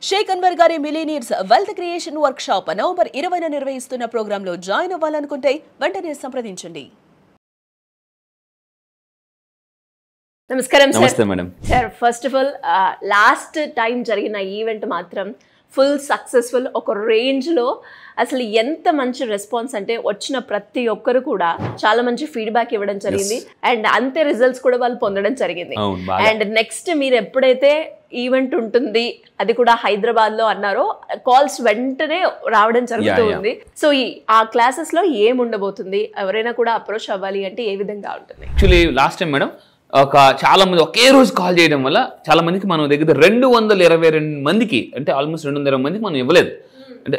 షేక్ అన్వర్ గారి millionaires wealth creation workshop November 20న నిర్వహిస్తున్న ప్రోగ్రాంలో జాయిన్ అవ్వాలనుకుంటే వెంటనే సంప్రదించండి. నమస్కారం నమస్తే మేడం. Sir first of all last time జరిగిన ఈవెంట్ మాత్రం ఫుల్ సక్సెస్ఫుల్. ఒక రేంజ్లో అసలు ఎంత మంచి రెస్పాన్స్ అంటే వచ్చిన ప్రతి ఒక్కరు కూడా చాలా మంచి ఫీడ్బ్యాక్ ఇవ్వడం జరిగింది అండ్ అంతే రిజల్ట్స్ కూడా వాళ్ళు పొందడం జరిగింది. అండ్ నెక్స్ట్ మీరు ఎప్పుడైతే ఈవెంట్ ఉంటుంది అది కూడా హైదరాబాద్ లో అన్నారో కాల్స్ వెంటనే రావడం జరుగుతుంది. సో ఆ క్లాసెస్ లో ఏముండబోతుంది, ఎవరైనా కూడా అప్రోచ్ అవ్వాలి అంటే ఏ విధంగా ఉంటుంది? యాక్చువల్లీ లాస్ట్ టైం మేడం చాలా మంది ఒకే రోజు కాల్ చేయడం వల్ల చాలా మందికి మనం దగ్గర 222 మందికి అంటే ఆల్మోస్ట్ 220 మందికి మనం ఇవ్వలేదు. అంటే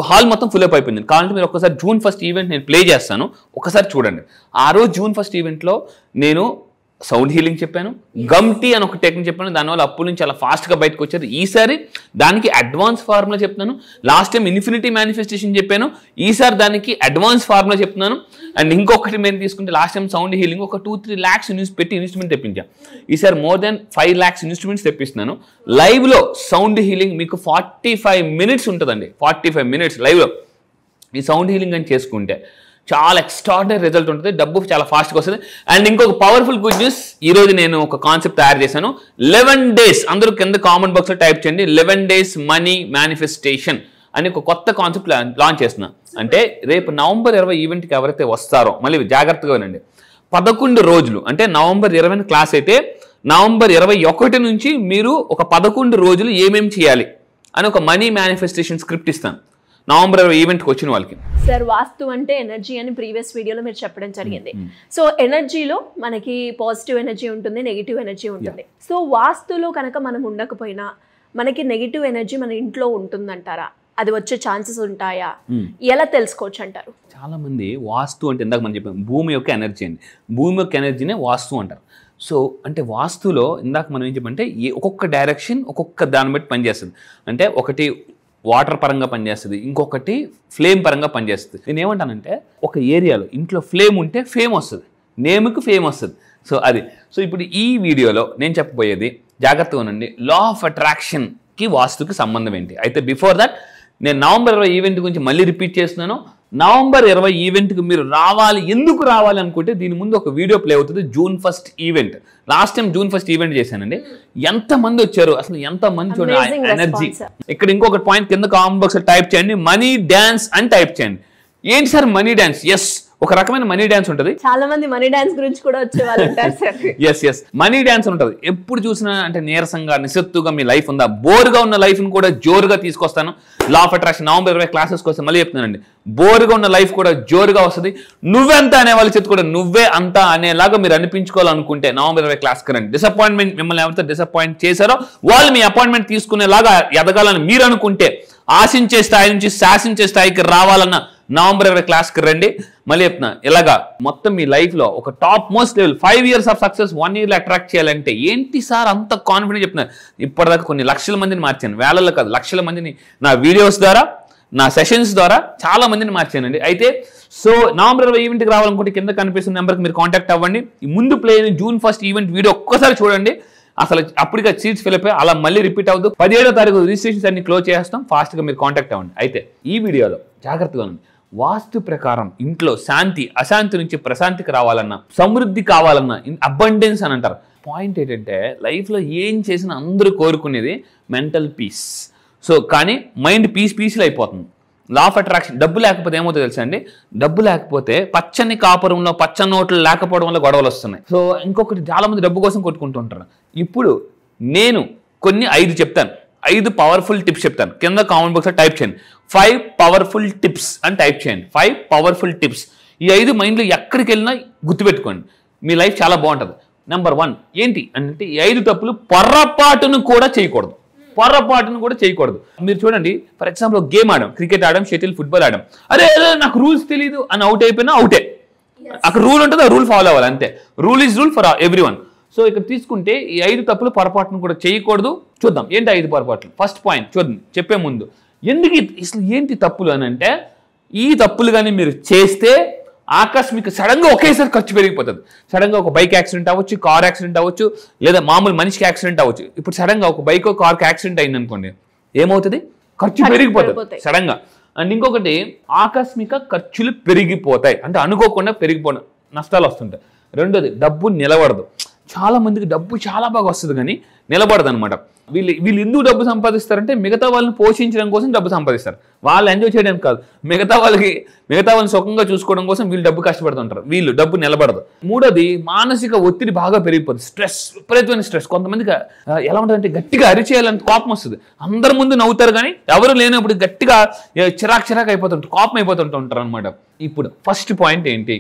హాల్ మొత్తం ఫుల్ అప్ అయిపోయింది. కావాలంటే మీరు ఒకసారి జూన్ 1 ఈవెంట్ నేను ప్లే చేస్తాను, ఒకసారి చూడండి. ఆ రోజు జూన్ 1 ఈవెంట్లో నేను సౌండ్ హీలింగ్ చెప్పాను, గమ్టీ అని ఒక టెక్నిక్ చెప్పాను. దానివల్ల అప్పటి నుంచి చాలా ఫాస్ట్గా బయటకు వచ్చారు. ఈసారి దానికి అడ్వాన్స్ ఫార్ములా చెప్తున్నాను. లాస్ట్ టైం ఇన్ఫినిటీ మేనిఫెస్టేషన్ చెప్పాను, ఈసారి దానికి అడ్వాన్స్ ఫార్ములా చెప్తున్నాను. అండ్ ఇంకొకటి మేము తీసుకుంటే లాస్ట్ టైం సౌండ్ హీలింగ్ ఒక 2-3 lakhs పెట్టి ఇన్స్ట్రుమెంట్ తెప్పించాం. ఈసారి మోర్ దెన్ 5 lakhs ఇన్స్ట్రుమెంట్స్ తెప్పిస్తున్నాను. లైవ్లో సౌండ్ హీలింగ్ మీకు 45 minutes ఉంటుందండి. 45 minutes లైవ్లో ఈ సౌండ్ హీలింగ్ అని చేసుకుంటే చాలా ఎక్స్ట్రాడినరీ రిజల్ట్ ఉంటుంది. డబ్బు చాలా ఫాస్ట్గా వస్తుంది. అండ్ ఇంకొక పవర్ఫుల్ గుడ్ న్యూస్, ఈరోజు నేను ఒక కాన్సెప్ట్ తయారు చేశాను. 11 days, అందరూ కింద కామెంట్ బాక్స్లో టైప్ చేయండి, 11 days మనీ మేనిఫెస్టేషన్ అని ఒక కొత్త కాన్సెప్ట్ లాంచ్ చేస్తున్నా. అంటే రేపు నవంబర్ 20 ఈవెంట్కి ఎవరైతే వస్తారో మళ్ళీ జాగ్రత్తగా వినండి. 11 రోజులు అంటే నవంబర్ 20 క్లాస్ అయితే నవంబర్ 21 నుంచి మీరు ఒక 11 రోజులు ఏమేమి చేయాలి అని ఒక మనీ మేనిఫెస్టేషన్ స్క్రిప్ట్ ఇస్తాను నవంబర్ 20 ఈవెంట్కి వచ్చిన వాళ్ళకి. సార్ వాస్తు అంటే ఎనర్జీ అని ప్రీవియస్ వీడియోలో మీరు చెప్పడం జరిగింది. సో ఎనర్జీలో మనకి పాజిటివ్ ఎనర్జీ ఉంటుంది, నెగిటివ్ ఎనర్జీ ఉంటుంది. సో వాస్తులో కనుక మనం ఉండకపోయినా మనకి నెగిటివ్ ఎనర్జీ మన ఇంట్లో ఉంటుందంటారా? అది వచ్చే ఛాన్సెస్ ఉంటాయా? ఎలా తెలుసుకోవచ్చు అంటారు? చాలా మంది వాస్తు అంటే ఇందాక మనం చెప్పాం భూమి యొక్క ఎనర్జీ అండి. భూమి యొక్క ఎనర్జీనే వాస్తు అంటారు. సో అంటే వాస్తులో ఇందాక మనం ఏం చెప్పంటే ఒక్కొక్క డైరెక్షన్ ఒక్కొక్క దాన్ని బట్టి పనిచేస్తుంది. అంటే ఒకటి వాటర్ పరంగా పనిచేస్తుంది, ఇంకొకటి ఫ్లేమ్ పరంగా పనిచేస్తుంది. నేను ఏమంటానంటే ఒక ఏరియాలో ఇంట్లో ఫ్లేమ్ ఉంటే ఫేమ్ వస్తుంది, నేమ్కి ఫేమ్ వస్తుంది. సో అది. సో ఇప్పుడు ఈ వీడియోలో నేను చెప్పబోయేది జాగ్రత్తగా ఉండండి, లా ఆఫ్ అట్రాక్షన్కి వాస్తుకి సంబంధం ఏంటి. అయితే బిఫోర్ దట్ నేను నవంబర్ 20 ఈవెంట్ గురించి మళ్ళీ రిపీట్ చేస్తున్నాను. నవంబర్ 20 ఈవెంట్కి మీరు రావాలి, ఎందుకు రావాలి అనుకుంటే దీని ముందు ఒక వీడియో ప్లే అవుతుంది. June 1 event, last time June 1 event చేశానండి. ఎంతమంది వచ్చారు, అసలు ఎంతమంది చూడండి ఎనర్జీ. ఇక్కడ ఇంకొక పాయింట్ కింద కామెంట్ బాక్స్ టైప్ చేయండి, మనీ డ్యాన్స్ అని టైప్ చేయండి. ఏంటి సార్ మనీ డ్యాన్స్? ఎస్, ఒక రకమైన మనీ డ్యాన్స్ ఉంటుంది. చాలా మంది మనీ డ్యాన్స్ గురించి కూడా వచ్చే వాళ్ళు ఉంటారు సార్. ఎస్ మనీ డ్యాన్స్ ఉంటుంది. ఎప్పుడు చూసినా అంటే నీరసంగా నిస్సత్తుగా మీ లైఫ్ ఉందా, బోర్గా ఉన్న లైఫ్ని కూడా జోరుగా తీసుకొస్తాను. లా ఆఫ్ అట్రాక్షన్ నవంబర్ 20 క్లాసెస్ కోసం మళ్ళీ చెప్తున్నానండి. బోర్గా ఉన్న లైఫ్ కూడా జోరుగా వస్తుంది. నువ్వెంత అనే వాళ్ళ చేతి కూడా నువ్వే అంతా అనేలాగా మీరు అనిపించుకోవాలనుకుంటే నవంబర్ 20 క్లాస్కి రండి. డిసప్పాయింట్మెంట్ మిమ్మల్ని ఎవరితో డిసప్పాయింట్ చేశారో వాళ్ళు మీ అపాయింట్మెంట్ తీసుకునేలాగా ఎదగాలని మీరు అనుకుంటే, ఆశించే స్థాయి నుంచి శాసించే స్థాయికి రావాలన్న నవంబర్ 20 క్లాస్కి రండి. మళ్ళీ చెప్తున్నా, ఇలాగా మొత్తం మీ లైఫ్లో ఒక top most level 5 years of success 1 yearలో అట్రాక్ట్ చేయాలంటే ఏంటి సార్ అంత కాన్ఫిడెంట్ చెప్తున్నారు. ఇప్పటిదాకా కొన్ని లక్షల మందిని మార్చాను, వేలల్లో కాదు లక్షల మందిని నా వీడియోస్ ద్వారా, నా సెషన్స్ ద్వారా చాలా మందిని మార్చానండి. అయితే సో నవంబర్ 20 ఈవెంట్కి రావాలనుకుంటే కింద కనిపిస్తున్న నెంబర్కి మీరు కాంటాక్ట్ అవ్వండి. ముందు ప్లే అయిన జూన్ 1 ఈవెంట్ వీడియో ఒక్కసారి చూడండి. అసలు అప్పటికే సీట్స్ ఫిల్ అయిపోయి అలా మళ్ళీ రిపీట్ అవుతుంది. 17వ తారీఖు రిజిస్ట్రేషన్స్ అన్ని క్లోజ్ చేస్తాం. ఫాస్ట్గా మీరు కాంటాక్ట్ అవ్వండి. అయితే ఈ వీడియోలో జాగ్రత్తగా ఉంది. వాస్తు ప్రకారం ఇంట్లో శాంతి అశాంతి నుంచి ప్రశాంతికి రావాలన్నా, సమృద్ధి కావాలన్నా, అబండెన్స్ అని అంటారు. పాయింట్ ఏంటంటే లైఫ్లో ఏం చేసినా అందరూ కోరుకునేది మెంటల్ పీస్. సో కానీ మైండ్ పీస్లో అయిపోతుంది. లా ఆఫ్ అట్రాక్షన్ డబ్బు లేకపోతే ఏమవుతుందో తెలుసా అండి, డబ్బు లేకపోతే పచ్చని కాపురంలో పచ్చని నోట్లు లేకపోవడం వల్ల గొడవలు వస్తున్నాయి. సో ఇంకొకటి చాలా మంది డబ్బు కోసం కొట్టుకుంటుంటారు. ఇప్పుడు నేను కొన్ని 5 చెప్తాను, 5 పవర్ఫుల్ టిప్స్ చెప్తాను. కింద కామెంట్ బాక్స్లో టైప్ చేయండి 5 పవర్ఫుల్ టిప్స్ అని టైప్ చేయండి. 5 పవర్ఫుల్ టిప్స్. ఈ 5 మైండ్లో ఎక్కడికి వెళ్ళినా గుర్తుపెట్టుకోండి, మీ లైఫ్ చాలా బాగుంటుంది. నెంబర్ 1 ఏంటి అంటే ఈ 5 తప్పులు పొర్రపాటును కూడా చేయకూడదు. మీరు చూడండి, ఫర్ ఎగ్జాంపుల్ గేమ్ ఆడాం, క్రికెట్ ఆడాం, షటిల్, ఫుట్బాల్ ఆడాం. అరే నాకు రూల్స్ తెలియదు అని అవుట్ అయిపోయినా అవుటే. అక్కడ రూల్ ఉంటుంది, ఆ రూల్ ఫాలో అవ్వాలి అంతే. Rule is rule for every one. So ఇక్కడ తీసుకుంటే ఈ 5 తప్పులు పొరపాటును కూడా చేయకూడదు. చూద్దాం ఏంటి 5 పొరపాట్లు. ఫస్ట్ పాయింట్ చూద్దాం చెప్పే ముందు, ఎందుకు అసలు ఏంటి తప్పులు అని అంటే, ఈ తప్పులు కానీ మీరు చేస్తే ఆకస్మిక సడన్గా ఒకేసారి ఖర్చు పెరిగిపోతుంది. సడన్గా ఒక బైక్ యాక్సిడెంట్ అవ్వచ్చు, కార్ యాక్సిడెంట్ అవ్వచ్చు, లేదా మామూలు మనిషికి యాక్సిడెంట్ అవ్వచ్చు. ఇప్పుడు సడన్గా ఒక బైక్ కార్కి యాక్సిడెంట్ అయింది అనుకోండి, ఏమవుతుంది? ఖర్చు పెరిగిపోతుంది సడన్ గా. అండ్ ఇంకొకటి ఆకస్మిక ఖర్చులు పెరిగిపోతాయి, అంటే అనుకోకుండా పెరిగిపోయిన నష్టాలు వస్తుంటాయి. రెండోది డబ్బు నిలబడదు. చాలా మందికి డబ్బు చాలా బాగా వస్తుంది కానీ నిలబడదు అనమాట. వీళ్ళు ఎందుకు డబ్బు సంపాదిస్తారంటే మిగతా వాళ్ళని పోషించడం కోసం డబ్బు సంపాదిస్తారు, వాళ్ళు ఎంజాయ్ చేయడానికి కాదు. మిగతా వాళ్ళని సుఖంగా చూసుకోవడం కోసం వీళ్ళు డబ్బు కష్టపడుతుంటారు, వీళ్ళు డబ్బు నిలబడదు. మూడోది మానసిక ఒత్తిడి బాగా పెరిగిపోతుంది, స్ట్రెస్, విపరీతమైన స్ట్రెస్. కొంతమందికి ఎలా ఉంటుందంటే గట్టిగా అరిచేయాలంటే కోపం వస్తుంది, అందరి ముందు నవ్వుతారు కానీ ఎవరు లేనప్పుడు గట్టిగా చిరాకు అయిపోతుంటారు, కోపం అయిపోతుంటారు అనమాట. ఇప్పుడు ఫస్ట్ పాయింట్ ఏంటి?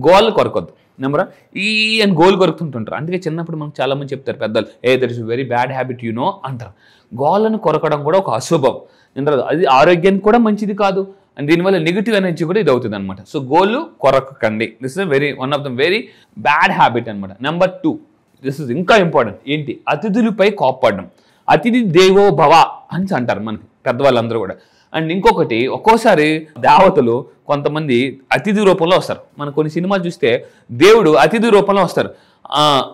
గోల్ కొరకొద్దు. నెంబర్ ఈ అని గోల్ కొరుకుతుంటుంటారు. అందుకే చిన్నప్పుడు మనకు చాలా మంది చెప్తారు పెద్దలు, that is very bad habit అంటారు. గోళ్ళను కొరకడం కూడా ఒక అశుభం, అది ఆరోగ్యానికి కూడా మంచిది కాదు. అండ్ దీనివల్ల నెగిటివ్ ఎనర్జీ కూడా ఇది అవుతుంది అనమాట. సో గోళ్ళు కొరకండి. This is one of the very bad habit అనమాట. నెంబర్ 2, దిస్ ఇస్ ఇంకా ఇంపార్టెంట్. ఏంటి? అతిథులపై కోప్పడడం. అతిథి దేవో భవ అని అంటారు మనకి పెద్దవాళ్ళందరూ కూడా. అండ్ ఇంకొకటి, ఒక్కోసారి దేవతలు కొంతమంది అతిథి రూపంలో వస్తారు. మనం కొన్ని సినిమాలు చూస్తే దేవుడు అతిథి రూపంలో వస్తారు.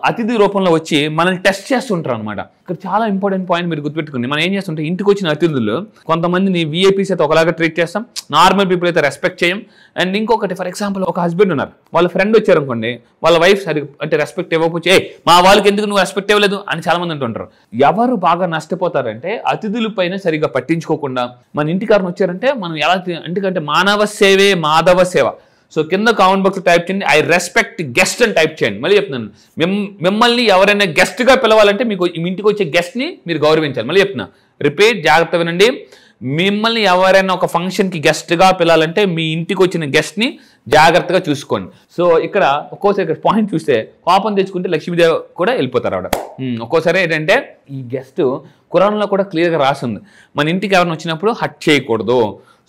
అతిథి రూపంలో వచ్చి మనల్ని టెస్ట్ చేస్తుంటారు అనమాట. ఇక్కడ చాలా ఇంపార్టెంట్ పాయింట్ మీరు గుర్తుపెట్టుకోండి. మనం ఏం చేస్తుంటే ఇంటికి వచ్చిన అతిథులు కొంతమందిని విఐపీస్ అయితే ఒకలాగా ట్రీట్ చేస్తాం, నార్మల్ పీపుల్ అయితే రెస్పెక్ట్ చేయం. అండ్ ఇంకొకటి, ఫర్ ఎగ్జాంపుల్ ఒక హస్బెండ్ ఉన్నారు, వాళ్ళ ఫ్రెండ్ వచ్చారు అనుకోండి, వాళ్ళ వైఫ్ సరి అంటే రెస్పెక్ట్ ఇవ్వకపోతే మా వాళ్ళకి ఎందుకు నువ్వు రెస్పెక్ట్ ఇవ్వలేదు అని చాలా మంది అంటుంటారు. ఎవరు బాగా నష్టపోతారంటే అతిథుల పైన సరిగ్గా పట్టించుకోకుండా. మన ఇంటికి ఎవరైనా వచ్చారంటే మనం ఎలా, ఎందుకంటే మానవ సేవే మాధవ సేవ. సో కింద కామెంట్ బాక్స్ టైప్ చేయండి, ఐ రెస్పెక్ట్ గెస్ట్ అని టైప్ చేయండి. మళ్ళీ చెప్తున్నాను, మిమ్మల్ని ఎవరైనా గెస్ట్గా పిలవాలంటే మీకు ఇంటికి వచ్చే గెస్ట్ని మీరు గౌరవించాలి. మళ్ళీ చెప్తున్నా, రిపీట్, జాగ్రత్త వినండి. మిమ్మల్ని ఎవరైనా ఒక ఫంక్షన్కి గెస్ట్గా పిలాలంటే మీ ఇంటికి వచ్చిన గెస్ట్ని జాగ్రత్తగా చూసుకోండి. సో ఇక్కడ ఒక్కోసారి ఇక్కడ పాయింట్ చూస్తే కోపం తెచ్చుకుంటే లక్ష్మీదేవి కూడా వెళ్ళిపోతారు ఆవిడ. ఒక్కోసారి ఏంటంటే ఈ గెస్ట్ ఖురాన్లో కూడా క్లియర్గా రాసింది, మన ఇంటికి ఎవరైనా వచ్చినప్పుడు హట్ చేయకూడదు.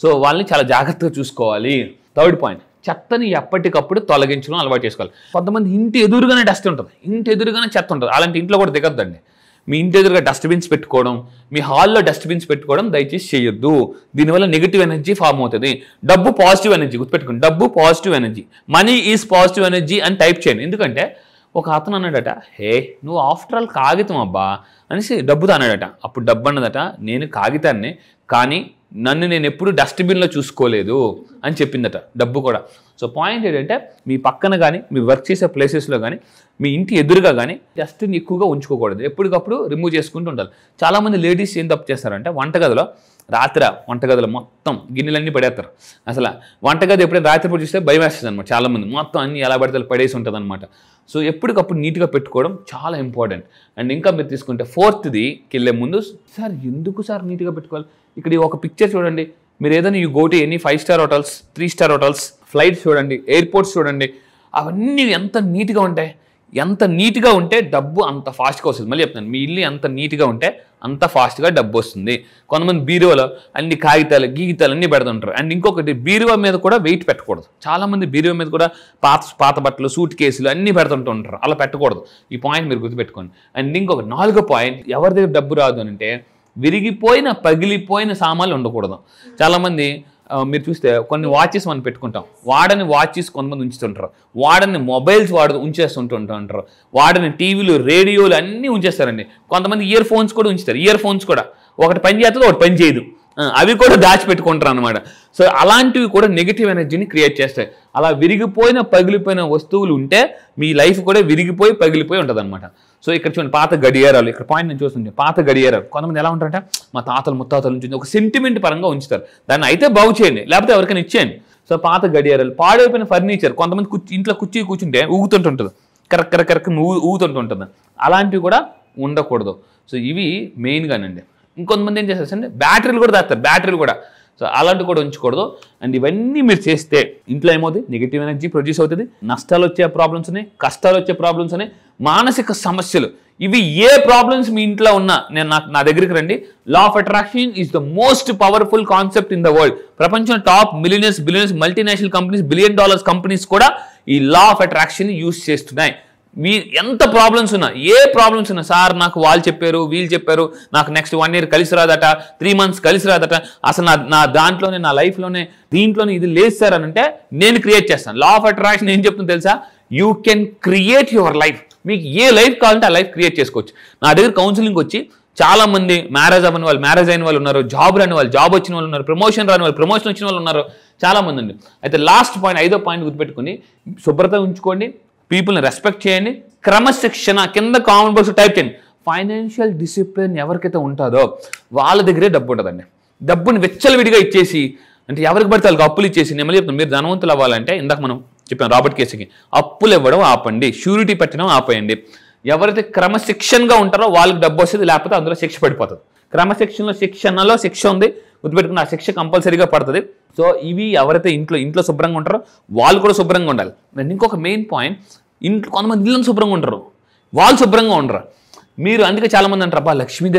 సో వాళ్ళని చాలా జాగ్రత్తగా చూసుకోవాలి. థర్డ్ పాయింట్, చెత్తని ఎప్పటికప్పుడు తొలగించడం అలవాటు చేసుకోవాలి. కొంతమంది ఇంటి ఎదురుగానే డస్ట్ ఉంటుంది, ఇంటి ఎదురుగానే చెత్త ఉంటుంది, అలాంటి ఇంట్లో కూడా దిగద్దండి. మీ ఇంటి ఎదురుగా డస్ట్బిన్స్ పెట్టుకోవడం, మీ హాల్లో డస్ట్బిన్స్ పెట్టుకోవడం దయచేసి చేయొద్దు. దీనివల్ల నెగిటివ్ ఎనర్జీ ఫామ్ అవుతుంది. డబ్బు పాజిటివ్ ఎనర్జీ, గుర్తుపెట్టుకోండి, డబ్బు positive energy, money is positive energy అని టైప్ చేయండి. ఎందుకంటే ఒక అతను అన్నాడట, హే నువ్వు ఆఫ్టర్ ఆల్ కాగితం అబ్బా అనేసి డబ్బుతో అన్నాడట. అప్పుడు డబ్బు అన్నదట, నేను కాగితాన్ని, కానీ నన్ను నేను ఎప్పుడు డస్ట్బిన్లో చూసుకోలేదు అని చెప్పిందట డబ్బు కూడా. సో పాయింట్ ఏంటంటే మీ పక్కన కానీ మీ వర్క్ చేసే ప్లేసెస్లో కానీ మీ ఇంటి ఎదురుగా కానీ డస్ట్ని ఎక్కువగా ఉంచుకోకూడదు, ఎప్పటికప్పుడు రిమూవ్ చేసుకుంటూ ఉండాలి. చాలామంది లేడీస్ ఏం తప్పు చేస్తారంటే వంటగదిలో మొత్తం గిన్నెలన్నీ పడేస్తారు. అసలు వంటగది ఎప్పుడైనా రాత్రిపూట చూస్తే భయం వేస్తుంది అనమాట. చాలామంది మొత్తం అన్ని ఎలా పడితే పడేసి ఉంటుంది అనమాట. సో ఎప్పటికప్పుడు నీట్గా పెట్టుకోవడం చాలా ఇంపార్టెంట్. అండ్ ఇంకా మీరు తీసుకుంటే ఫోర్త్ది వెళ్ళే ముందు, సార్ ఎందుకు సార్ నీట్గా పెట్టుకోవాలి? ఇక్కడ ఒక పిక్చర్ చూడండి, మీరు ఏదైనా you go to any 5 star hotels, 3 star hotels, flights చూడండి, ఎయిర్పోర్ట్స్ చూడండి, అవన్నీ ఎంత నీట్గా ఉంటాయి. ఎంత నీట్గా ఉంటే డబ్బు అంత ఫాస్ట్గా వస్తుంది. మళ్ళీ చెప్తాను, మీ ఇల్లు ఎంత నీట్గా ఉంటే అంత ఫాస్ట్గా డబ్బు వస్తుంది. కొంతమంది బీరువాలో అన్ని కాగితాలు అన్నీ పెడుతుంటారు. అండ్ ఇంకొకటి, బీరువా మీద కూడా వెయిట్ పెట్టకూడదు. చాలామంది బీరువా మీద కూడా పాత బట్టలు, సూట్ కేసులు అన్నీ పెడుతుంటారు, అలా పెట్టకూడదు. ఈ పాయింట్ మీరు గుర్తుపెట్టుకోండి. అండ్ ఇంకొక 4వ పాయింట్, ఎవరి దగ్గర డబ్బు రాదు అని అంటే పగిలిపోయిన సామాన్లు ఉండకూడదు. చాలామంది మీరు చూస్తే కొన్ని వాచెస్ మనం పెట్టుకుంటాం, వాడని వాచెస్ కొంతమంది ఉంచుతుంటారు, వాడని మొబైల్స్ ఉంచేస్తుంటుంటారు, వాడని టీవీలు, రేడియోలు అన్నీ ఉంచేస్తారండి. కొంతమంది ఇయర్ ఫోన్స్ కూడా ఉంచుతారు. ఇయర్ ఫోన్స్ కూడా ఒకటి పని చేస్తుంది, ఒకటి పని చేయదు, అవి కూడా దాచిపెట్టుకుంటారు అనమాట. సో అలాంటివి కూడా నెగిటివ్ ఎనర్జీని క్రియేట్ చేస్తాయి. అలా పగిలిపోయిన వస్తువులు ఉంటే మీ లైఫ్ కూడా పగిలిపోయి ఉంటుంది అనమాట. సో ఇక్కడ చూడండి, పాత గడియారాలు, ఇక్కడ పాయింట్ నేను చూస్తుంది, పాత గడియారాలు కొంతమంది ఎలా ఉంటారంటే మా తాతలు ముత్తాతల నుంచి ఒక సెంటిమెంట్ పరంగా ఉంచుతారు, దాన్ని అయితే బాగు చేయండి, లేకపోతే ఎవరికైనా ఇచ్చేయండి. సో పాత గడియారాలు, పాడైపోయిన ఫర్నిచర్, కొంతమంది ఇంట్లో కూర్చుంటే ఊగుతుంటుంటుంది, కరెక్ట్ ఊగుతుంటుంటుంది, అలాంటివి కూడా ఉండకూడదు. సో ఇవి మెయిన్గానండి. ఇంకొంతమంది ఏం చేస్తారంటే బ్యాటరీలు కూడా దాస్తారు, బ్యాటరీలు కూడా. సో అలాంటివి కూడా ఉంచకూడదు. అండ్ ఇవన్నీ మీరు చేస్తే ఇంట్లో ఏమవుతుంది, నెగిటివ్ ఎనర్జీ ప్రొడ్యూస్ అవుతుంది, నష్టాలు వచ్చే ప్రాబ్లమ్స్ ఉన్నాయి, కష్టాలు వచ్చే ప్రాబ్లమ్స్ ఉన్నాయి, మానసిక సమస్యలు, ఇవి ఏ ప్రాబ్లమ్స్ మీ ఇంట్లో ఉన్నా నా దగ్గరికి రండి. Law of attraction is the most powerful concept in the world. ప్రపంచం top billionaires multinational companies, $1 billion companies కూడా ఈ లా ఆఫ్ అట్రాక్షన్ యూజ్ చేస్తున్నాయి. మీ ఎంత ప్రాబ్లమ్స్ ఉన్నా, ఏ ప్రాబ్లమ్స్ ఉన్నా, సార్ నాకు వాళ్ళు చెప్పారు, వీళ్ళు చెప్పారు, నాకు నెక్స్ట్ 1 year కలిసి రాదట, 3 months కలిసి రాదట, అసలు నా దాంట్లోనే, నా లైఫ్లోనే, దీంట్లోనే ఇది లేదు సార్ అని అంటే నేను క్రియేట్ చేస్తాను. లా ఆఫ్ అట్రాక్షన్ ఏం చెప్తుందో తెలుసా? You can create your life. మీకు ఏ లైఫ్ కావాలంటే ఆ లైఫ్ క్రియేట్ చేసుకోవచ్చు. నా దగ్గర కౌన్సిలింగ్ వచ్చి చాలా మంది మ్యారేజ్ అవ్వని వాళ్ళు మ్యారేజ్ అయిన వాళ్ళు ఉన్నారు, జాబ్ రాని వాళ్ళు జాబ్ వచ్చిన వాళ్ళు ఉన్నారు, ప్రమోషన్ రాని వాళ్ళు ప్రమోషన్ వచ్చిన వాళ్ళు ఉన్నారు, చాలా మంది ఉంది. అయితే లాస్ట్ పాయింట్ 5వ పాయింట్ గుర్తుపెట్టుకుని శుభ్రత ఉంచుకోండి, పీపుల్ని రెస్పెక్ట్ చేయండి, క్రమశిక్షణ కింద కామెంట్ బాక్స్ టైప్ చేయండి. ఫైనాన్షియల్ డిసిప్లిన్ ఎవరికైతే ఉంటుందో వాళ్ళ దగ్గరే డబ్బు ఉంటుందండి. డబ్బుని విచ్చలవిడిగా ఇచ్చేసి అంటే ఎవరికి పడితే వాళ్ళకి అప్పులు ఇచ్చేసి నేను మళ్ళీ చెప్తాను, మీరు ధనవంతులు అవ్వాలంటే ఇందాక మనం చెప్పాం రాబర్ట్ కేసుకి, అప్పులు ఇవ్వడం ఆపండి, షూరిటీ పెట్టడం ఆపేయండి. ఎవరైతే క్రమశిక్షణగా ఉంటారో వాళ్ళకి డబ్బు వస్తుంది, లేకపోతే అందులో శిక్ష పడిపోతుంది. శిక్షణలో శిక్ష ఉంది, గుర్తుపెట్టుకున్న ఆ శిక్ష కంపల్సరీగా పడుతుంది. సో ఇవి ఎవరైతే ఇంట్లో శుభ్రంగా ఉంటారో వాళ్ళు కూడా శుభ్రంగా ఉండాలి. ఇంకొక మెయిన్ పాయింట్, ఇంట్లో కొంతమంది ఇళ్ళని శుభ్రంగా ఉంటారు, వాళ్ళు శుభ్రంగా ఉండరు. మీరు అందుకే చాలా మంది అంటారు అబ్బా లక్ష్మీ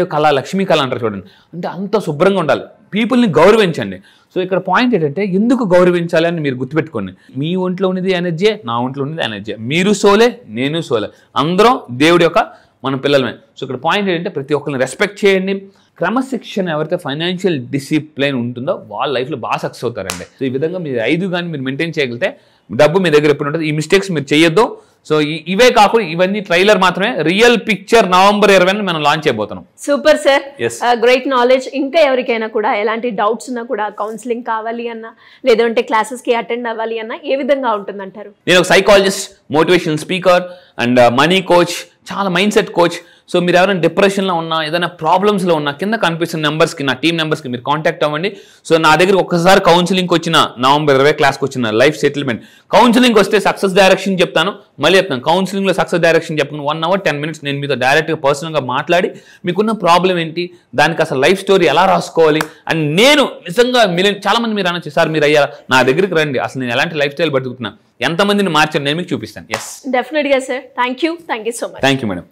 కళ అంటారు చూడండి, అంటే అంత శుభ్రంగా ఉండాలి. పీపుల్ని గౌరవించండి. సో ఇక్కడ పాయింట్ ఏంటంటే ఎందుకు గౌరవించాలి అని మీరు గుర్తుపెట్టుకోండి. మీ ఒంట్లో ఉన్నది ఎనర్జీ, నా ఒంట్లో ఉన్నది ఎనర్జీ, మీరు సోలే నేను సోలే, అందరం దేవుడి యొక్క మన పిల్లలమే. సో ఇక్కడ పాయింట్ ఏంటంటే ప్రతి ఒక్కరిని రెస్పెక్ట్ చేయండి. క్రమశిక్షణ ఎవరైతే ఫైనాన్షియల్ డిసిప్లిన్ ఉంటుందో వాళ్ళ లైఫ్లో బాగా సక్సెస్ అవుతారండి. సో ఈ విధంగా మీరు 5 కానీ మీరు మెయింటైన్ చేయగలిగితే డబ్బు మీ దగ్గర ఎప్పుడు ఉంటుంది. ఈ మిస్టేక్స్ మీరు చేయొద్దు. సో ఇవే కాకుండా ఇవన్నీ ట్రైలర్ మాత్రమే, రియల్ పిక్చర్ నవంబర్ 20 మనం లాంచ్ చేయబోతున్నాం. Super sir, great knowledge. ఇంకా ఎవరికైనా కూడా ఎలాంటి డౌట్స్ ఉన్నా కూడా కౌన్సిలింగ్ కావాలి అన్నా లేదంటే క్లాసెస్ కి అటెండ్ అవ్వాలి అన్నా ఏ విధంగా ఉంటుందంటారు? నేను ఒక psychologist, motivational speaker and money coach, చాలా మైండ్ సెట్ కోచ్. సో మీరు ఎవరైనా డిప్రెషన్లో ఉన్నా, ఏదైనా ప్రాబ్లమ్స్లో ఉన్నా కింద కనిపిస్తున్న నెంబర్స్కి, నా టీం నెంబర్స్కి మీరు కాంటాక్ట్ అవ్వండి. సో నా దగ్గర ఒక్కసారి కౌన్సిలింగ్కి వచ్చిన నవంబర్ 20 క్లాస్కి వచ్చిన లైఫ్ సెటిల్మెంట్, కౌన్సిలింగ్ వస్తే సక్సెస్ డైరెక్షన్ చెప్తాను, మళ్ళీ చెప్తాను కౌన్సిలింగ్లో సక్సెస్ డైరెక్షన్ చెప్తాను. 1 hour 10 minutes నేను మీతో డైరెక్ట్గా పర్సనల్గా మాట్లాడి మీకున్న ప్రాబ్లం ఏంటి, దానికి అసలు లైఫ్ స్టోరీ ఎలా రాసుకోవాలి అని నేను నిజంగా చాలా మంది మీరు అనొచ్చు సార్ మీరు అయ్యారా, నా దగ్గరికి రండి, అసలు నేను ఎలాంటి లైఫ్ స్టైల్ బతుకుతున్నా, ఎంతమందిని మార్చాను నేను మీకు చూపిస్తాను. ఎస్, డెఫినెట్గా sir. Thank you so much. Thank you madam.